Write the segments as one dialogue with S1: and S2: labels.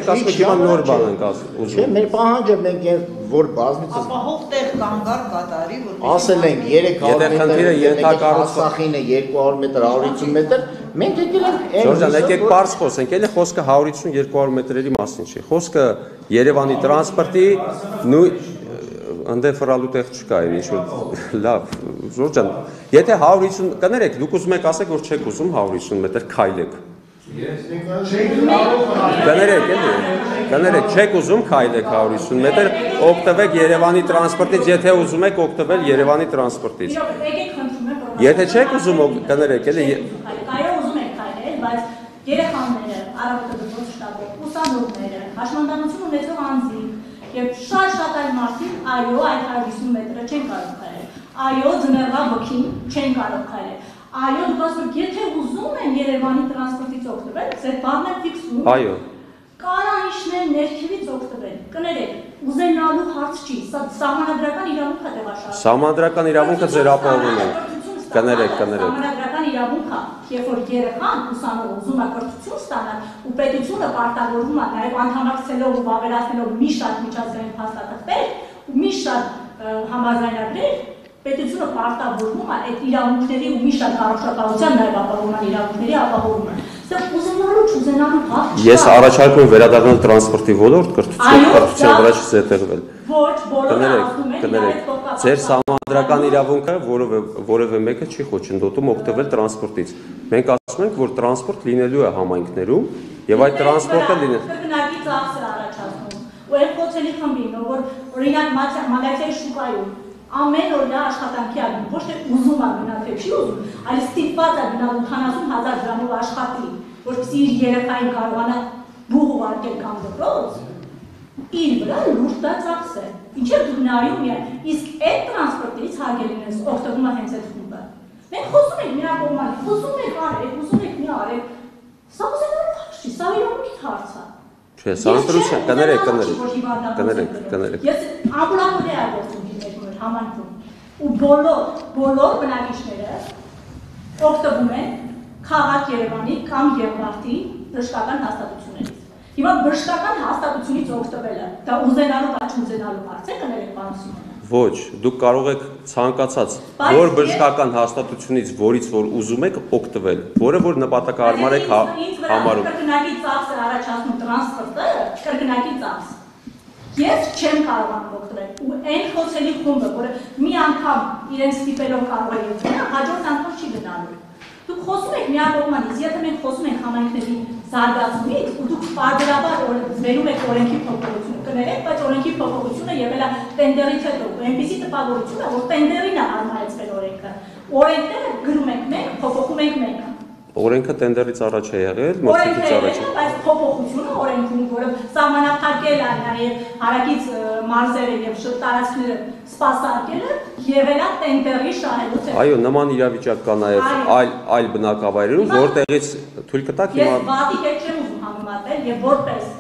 S1: պետք ասում եք հիմա նոր բան ենք ուզում։
S2: Չէ, մեր պահանջը մենք որ բազմիցս
S3: ապահով տեղ կանգար կատարի, որ
S2: ասել ենք 300 մետր, Ասախինը 200 մետր, 150 մետր, մենք եկել ենք
S1: Ժորժան, եկեք պարզ խոսենք, էլի խոսքը 150-200 մետրերի մասին չի, խոսքը Երևանի տրանսպորտի Անդե ֆրալու տեղ չկա ինչ-որ լավ, Ժորժան, եթե 150, կներեք, դուք ուզում եք ասեք, որ չեք ուզում 150 մետր քայլեք։ Կներեք, չեք ուզում քայլեք 150 մետր, օգտվեք Երևանի տրանսպորտից, եթե ուզում եք օգտվել Երևանի տրանսպորտից։ Եթե չեք ուզում, կներեք, էլի
S4: Այո, ուզում եք քայլել, բայց երեխաները, առավոտը դպրոց շտաբով, ուսանողները, հաշմանդամություն ունեցող անձինք եւ շատ այլ մարդիկ, այո, այդ 150 մետրը չեն կարող քայլել։ Այո, ձմեռվա բքին չեն կարող քայլել։ Այո, դուք ասում եք, եթե ուզում են Երևանի տրանսպորտից օգտվել, այդ բառն է ֆիքսում։
S1: Այո։
S4: Կանանիշներ ներքևից օգտվել։ Կներեք, ուզենալու հարց չի, սա սահմանադրական իրավունք է տեղաշարժ։
S1: Սահմանադրական իրավունքը ձեր ապահովում է։ Կներեք։
S4: Սահմանադրական իրավունք է, երբ որ երեխան ուսանող ուզում է կրթություն ստանալ, ու պետությունը պարտավորվում է նաև անդամակցելով ու ավելացնելով մի շատ միջազգային փաստաթղթեր ու մի շատ համաձայնագրեր, պետությունը պարտավորվում է այդ իրավունքների ու մի շատ առողջապահության նաև ապահովման իրավունքների ապահովումը։ Սա ուզենալու չուզենալու հարց չի։
S1: Ես առաջարկում եմ վերադառնալ տրանսպորտի ոլորտ, կրթության վրա չզետեղվել։
S4: Ոչ, բոլորը ասում են,
S1: կներեք, ձեր սահմանադրական իրավունքը որևէ մեկը չի խոչընդոտում օգտվել տրանսպորտից։ Մենք ասում ենք, որ տրանսպորտ լինելու է համայնքներում եւ այդ տրանսպորտը
S4: կրկնակի ծախս է առաջացնում։ Ու այդ խոցելի խմբին, որ օրինակ մագազինի շուկայում ամեն օր նա աշխատանքի անում, ոչ թե ուզում է գնալ, թե չի ուզում, այլ ստիպված է գնալ 80,000 դրամով աշխատի, որպեսզի իր երեխային կարողանա բուհ ուղարկել կամ դպրոց, իր վրա լուրջ դա ծախս է։ Ինչ է դուք նայում միայն, իսկ այդ տրանսպորտից հարգելինս օգտվում է հենց այդ խումբը։ Մենք խոսում ենք միակողմանի, խոսում ենք արեք, ուզում ենք մի արեք, սա ուզենալու հարց չի, սա իրավունքի հարց է։
S1: Չէ, սա ընտրություն, կներեք։
S4: Ես ամբուլատորիա եմ գործում մեր համայնքում ու բոլոր բնակիչները օգտվում են քաղաք Երևանի կամ Երևանի բժշկական հաստատություններից։ Հիմա բժշկական հաստատությունից օգտվելը դա ուզենալու կամ չուզենալու հարց է, կներեք պարոն Սիմոնյան։
S1: Ոչ, դուք կարող եք ցանկացած որ բժշկական հաստատությունից, որից որ ուզում եք օգտվել, որը որ նպատակահարմար եք համարում։
S4: Կրկնակի ծախս է առաջացնում տրանսպորտը, կրկնակի ծախս։ Ես չեմ կարողանում օգտվել ու այն խոցելի խումբը, որը մի անգամ իրենց ստիպելով կարող է ելնել, հաջորդ անգամ չի գնալու։ Դուք խոսում եք միակողմանից, եթե մենք խոսում ենք համայնքների զարգացումից ու դուք պարբերաբար վերում եք օրենքի փոփոխությունը, կներեք, բայց օրենքի փոփոխությունը եղել է տենդերից հետո, այնպիսի տպավորություն է, որ տենդերին է հարմարեցվել օրենքը։ Օրենքները գրում ենք մենք, փոփոխում ենք մենք։
S1: Օրենքը տենդերից առաջ է եղել, մրցույթից առաջ է։
S4: Բայց փոփոխությունը օրենքում, որը սահմանափակել է նաև հարակից մարզերը եւ տարածքները սպասարկելը, եղել է տենդերի շահելուց հետո։
S1: Այո, նման իրավիճակ կա նաև այլ բնակավայրերում, որտեղից թույլ կտաք հիմա։
S4: Ես վատի հետ չեմ ուզում համեմատել եւ որպես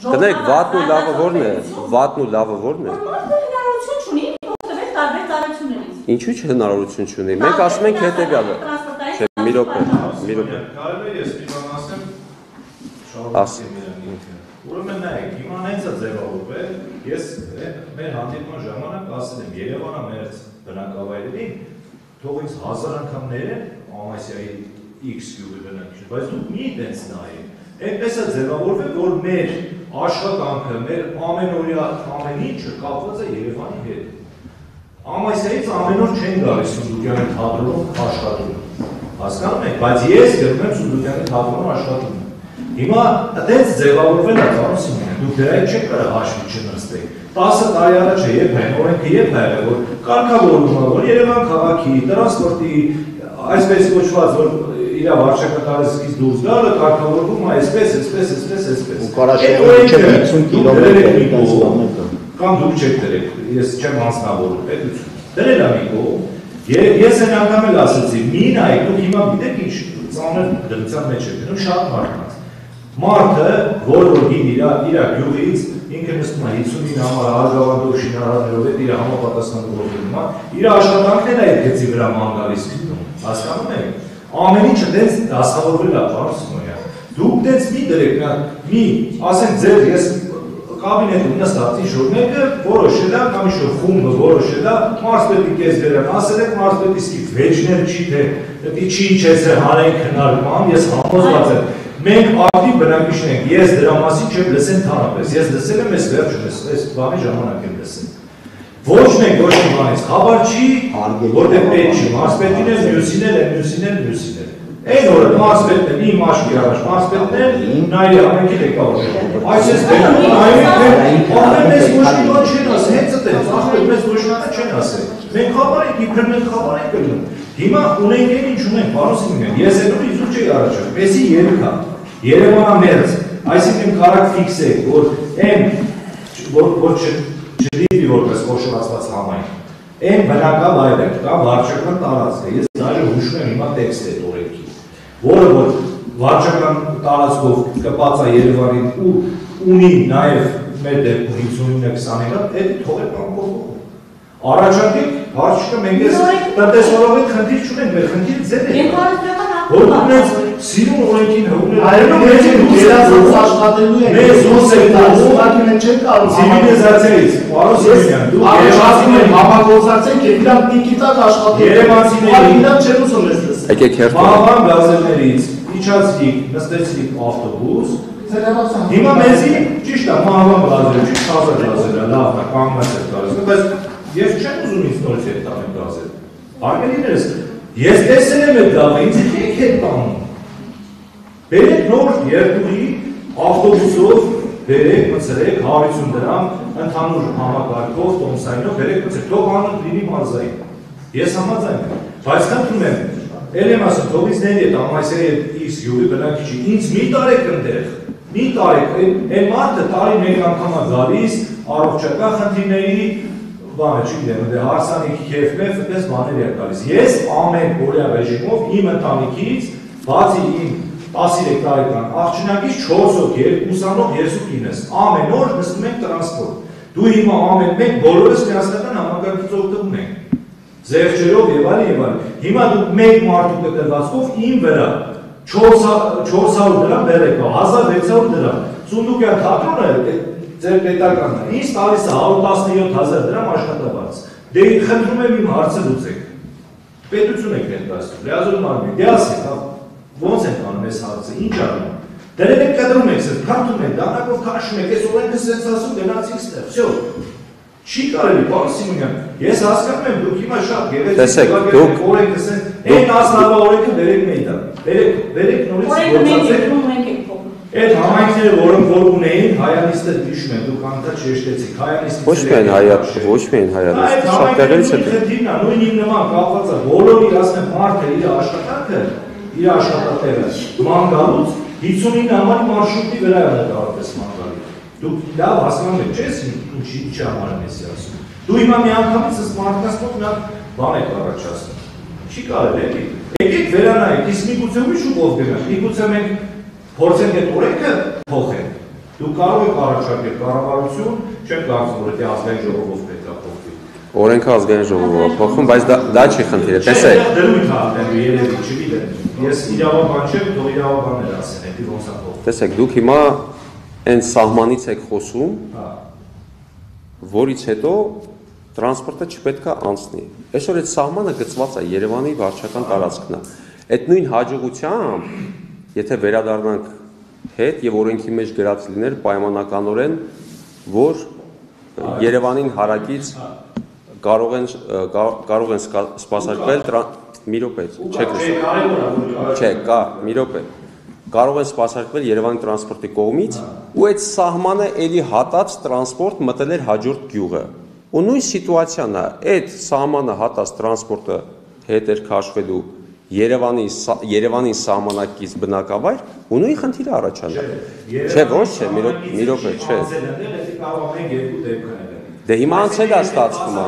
S1: Կներեք, վատն ու լավը ո՞րն է։ Վատն ու լավը ո՞րն է։
S4: Մարդը հնարավորություն չունի օգտվել տարբեր ծառայություններից։
S1: Ինչու՞ հնարավորություն չունի։ Մենք ասում ենք հետեւյալը։ Չէ, մի րոպե։
S5: Կարելի է ես մի բան ասեմ։
S1: Ասի։
S5: Ուրեմն նայեք, հիմա հենց է ձևավորվել, ես մեր հանդիպման ժամանակ ասել եմ Երևանը մեր բնակավայրերին, թող ինձ 1000 անգամ ներեն Ամասիայի X գյուղի բնակիչ, բայց դուք մի տենց նայեք։ Այնպես է ձևավորվել, որ մեր աշխատանքը, մեր ամենօրյա ամեն ինչը կապված է Երևանի հետ։ Ամասիայից ամեն օր չեն գալիս Սունդուկյանի թատրոնում աշխատում։ Հասկանում եք, բայց ես գնում եմ Սունդուկյանի թատրոնում աշխատում։ Հիմա այդպես ձևավորվել է պարոն Սիմոնյան, դուք դրա հետ չեք կարող հաշվի չնստեք։ 10 տարի առաջ է երբ այն օրենքը երբ է եղել, որ կարգավորումը, որ Երևան քաղաքի, տրանսպորտի, այսպես կոչված, որ իր վարչակատարությունից դուրս գալը կարգավորվում է այսպես։
S2: Ու Կարաշեյանը չէ 50 կիլոմետր
S5: կամ դուք չեք դրեք, ես չեմ անձնավորում, պետություն։ Դրել է մի կողմ։ Ես այն անգամ էլ ասացի, մի նայեք, դուք հիմա գիտեք ինչ ծանր դրության մեջ եք գնում, շատ մարդկանց։ Մարդը, որ գին իր գյուղից, ինքը նստում է 59 համար հարգավանդող շինարարներով հետ իր համապատասխան գործում է, իր աշխատանքն է այդ գծի վրա ման գալիս գտնում, հասկանում եք։ Ամեն ինչը դες դասավորվել է պարոն Սիմոնյան։ Դուք դες մի դրեք, մի, ասենք ձեր ես կաբինետում նստած ինչ-որ մեկը որոշել է կամ ինչ-որ խումբը որոշել է մարզպետի կես վերան, ասել եք մարզպետի սկիվ վեճներ չի թե դի չի ինչես է հանենք հնարման, ես համոզված եմ, մենք ակտիվ բնակիչն ենք, ես դրա մասին չեմ լսեն թանապես, ես լսել եմ ես վերջում ես բանի ժամանակ եմ լսել։ Ոչ մենք ոչ մի բանից խաբար չի, որտեղ պետք չի, մարզպետին էլ, մյուսին էլ։ Այն օրը մարզպետն է, մի մաշկի առաջ, մարզպետն է, նայր ամենքի դեկավոր։ Այսպես ամեն մեզ ոչ մի բան չեն ասել, հենց այդպես, ախպետ մեզ ոչ մի բան չեն ասել։ Մենք խաբար ենք, իբր մենք խաբար ենք գնում։ Հիմա ունենք այն ինչ ունենք, պարոն Սիմոնյան, ես հետո իզուր չի առաջանում, եսի երգա, Երևանամերձ, այսինքն կարակ ֆիքսեք, որ այն, որ չլիվի որպես խոշորացված համայնք, այն բնակավայրը կամ վարչական տարածքը, ես դաժե հուշում եմ հիմա տեքստ է օրենքի, որը որ վարչական տարածքով կպած է Երևանին ու ունի նաև մեր դեպքում 59-29, այդ թողեք անկողում։ Առաջարկեք, հարցը մենք ես տնտեսվորովի խնդիր չունենք, մեր խնդիրը ձեր է։ Որ ունենք սիրուն օրենքին հողնել։ Այո, մենք երազած աշխատելու ենք։ Մենք ոնց ենք ուղղակի մենք չենք կարող ցիվիլիզացիայից, պարոն Սիմոնյան, դուք աշխատում եք համագործակցեք եւ իրանք դիգիտալ աշխատել։ Երևանցիների իրանք չեն ուզում ես լսել։
S1: Եկեք հերթ։
S5: Մահվան գազելներից իջացրիք, նստեցրիք ավտոբուս։ Հիմա մեզի ճիշտ է, մահվան գազել, ճիշտ հազար գազել է, լավ է, կանգնած է գազել, բայց ես չեմ ուզում ինձ նորից հետ տանեմ գազել։ Արգելիներս, ես տեսել եմ այդ գազը, ինձ եք հետ տանում։ Բերեք նոր երդուղի, ավտոբուսով, բերեք, մցրեք, 150 դրամ, ընդհանուր համակարգով, տոմսայնով, բերեք, մցրեք, թող անոտ լինի մարզային։ Ես համաձայն եմ, բայց խնդրում եմ, էլ եմ ասում, թող ինձ ների հետ, ամայսերի հետ X յուղի բնակիչի, ինձ մի տարեք ընդեղ, մի տարեք, այն մարդը տարի մեկ անգամ է գալիս, առողջական խնդիրների, բանը չգիտեմ, դե հարսանիքի քեֆ-մեֆ, այդպես բաներ է գալիս։ Ես ամեն օրյա ռեժիմով իմ ընտանիքից, բացի իմ 13 տարեկան աղջնակից 4 հոգի, 2-անով 39, ամեն օր նստում ենք տրանսպորտ։ Դու հիմա ամեն մենք բոլորս միասնական համակարգից օգտվում ենք։ Զեղչերով եւ այլն։ Հիմա դու մեկ մարդու կտրվածքով իմ վրա 400 դրամ բերեք, 1600 դրամ։ Սունդուկյան թատրոնը ձեր պետականն է, ինձ տալիս է 117,000 դրամ աշխատավարձ։ Դե խնդրում եմ իմ հարցը լուծեք։ Պետություն եք ներկայացնում, լիազորում արում եք, դե ասեք, ոնց ենք անում այս հարցը, ինչ անում եք։ Դրել եք կտրում եք, քարտում եք, դանակով քաշում եք, այս օրենքը սենց ասում գնացիք ստեղ, վсё։ Չի կարելի, պարոն Սիմոնյան, ես հասկանում եմ, դուք հիմա շատ գեղեցիկ օրենքը սենց, այն ասնավա օրենքը բերեք մեյդա, բերեք նորից գործացեք։ Այդ համայնքները, որոնք որ ունեին, հայանիստը հիշում են, դուք անդադ շեշտեցիք, հայանիստը
S1: Ոչ միայն հայանիստ, շատ տեղերից է։
S5: Խնդիրն է, նույն իմ նման կապված է, բոլորի ասեմ մարդը իր աշխատանքը, իր աշխատատեղը ման գալուց 59 համարի մարշրուտի վրա է նկարպես ման գալի։ Դուք լավ հասկանում եք, չես ինչի համար եմ եսի ասում։ Դու հիմա մի անգամից ըստ մարդկանց մոտ նա բան եք առաջացնում։ Չի կարելի էլի։ Եկեք վերանայեք, իսկ միգուցե ուրիշ ուղով գնանք, միգուցե մենք փորձենք այդ օրենքը փոխենք։ Դու կարող եք առաջարկել կառավարություն, չեմ կարծում, որ դա ազգային ժողովով պետք է փոխվի։
S1: Օրենքը ազգային ժողովով է փոխվում, բայց դա չի խնդիրը։ Տեսեք։
S5: Դրույթ արտեն երևի, չգիտեմ։ Ես իրավաբան չեմ, թող իրավաբաններ ասեն, դա ոնց է փոխվում։
S1: Տեսեք, դուք հիմա այն սահմանից եք խոսում, որից հետո տրանսպորտը չպետք է անցնի։ Այսօր այդ սահմանը գծված է Երևանի վարչական տարածքն է։ Այդ նույն հաջողությամբ, եթե վերադառնանք հետ եւ օրենքի մեջ գրած լիներ պայմանականորեն, որ Երևանին հարակից կարող են սպասարկվել մի րոպե, չեք լսում։ Չէ, կա, մի րոպե։ Կարող են սպասարկվել Երևանի տրանսպորտի կողմից ու այդ սահմանը էլի հատած տրանսպորտ մտել էր հաջորդ գյուղը։ Ու նույն սիտուացիան է, այդ սահմանը հատած տրանսպորտը հետ էր քաշվելու Երևանի սահմանակից բնակավայր ու նույն խնդիրը առաջանա։ Չէ, ոչ չէ, մի րոպե, չէ։ Դե հիմա անցել է ստացվում է։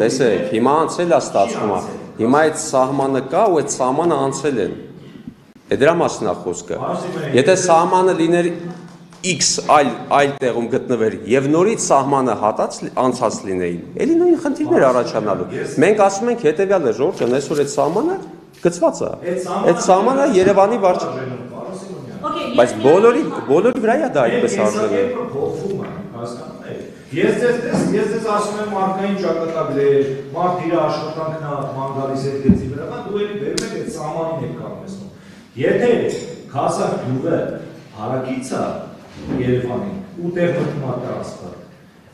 S1: Տեսեք, հիմա անցել է ստացվում է։ Հիմա այդ սահմանը կա ու այդ սահմանը անցել են։ Է դրա մասին է խոսքը։ Եթե սահմանը լիներ X այլ տեղում գտնվեր եւ նորից սահմանը հատած անցած լինեին, էլի նույն խնդիրներ առաջանալու։ Մենք ասում ենք հետեւյալը, Ժորժան, այսօր այդ սահմանը գծված է։ Այդ սահմանը Երևանի վարչական։
S4: Okay,
S1: Բայց բոլորի վրա է դա այդպես արժևը։
S5: Փոխվում է, հասկանում եք։ Ես ձեզ ասում եմ մարդկային ճակատագրեր, մարդ իր աշխատանքն է ման գալիս այդ գծի վրա, դու էլի բերում եք այդ սահմանին եք կանգնեցնում։ Եթե Քասախ գյուղը հարակից է Երևանին ու տեխնիկում է տրանսպորտ,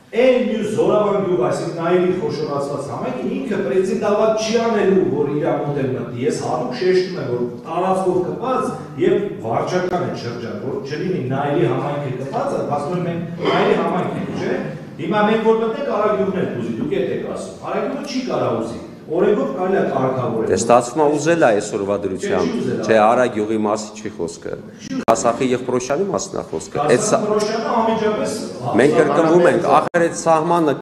S5: այն մյուս Զորավան գյուղ, այսինքն Նայիրի խոշորացված համայնքը ինքը պրեցեդենտալ չի անելու, որ իր մոտ է մտնի։ Ես հատուկ շեշտում եմ, որ տարածքով կպած եւ վարչական է շրջան, որ չլինի Նայիրի համայնքը կպած, ասում եմ մենք Նայիրի համայնք ենք, չէ՞։ Հիմա մենք որ մտնենք Արագյուղն էլ ուզի, դուք եք ասում։ Արագյուղը չի կարա ուզի։ Օրենքով կարելի է կարգավորել։
S1: Դե ստացվում է ուզել է այսօրվա դրությամբ, թե Արագյուղի մասի չի խոսքը։ Քասախի եւ Պրոշյանի մասն է խոսքը։
S5: Քասախի Պրոշյանը անմիջապես
S1: մենք կրկնվում ենք, ախր այդ սահմանը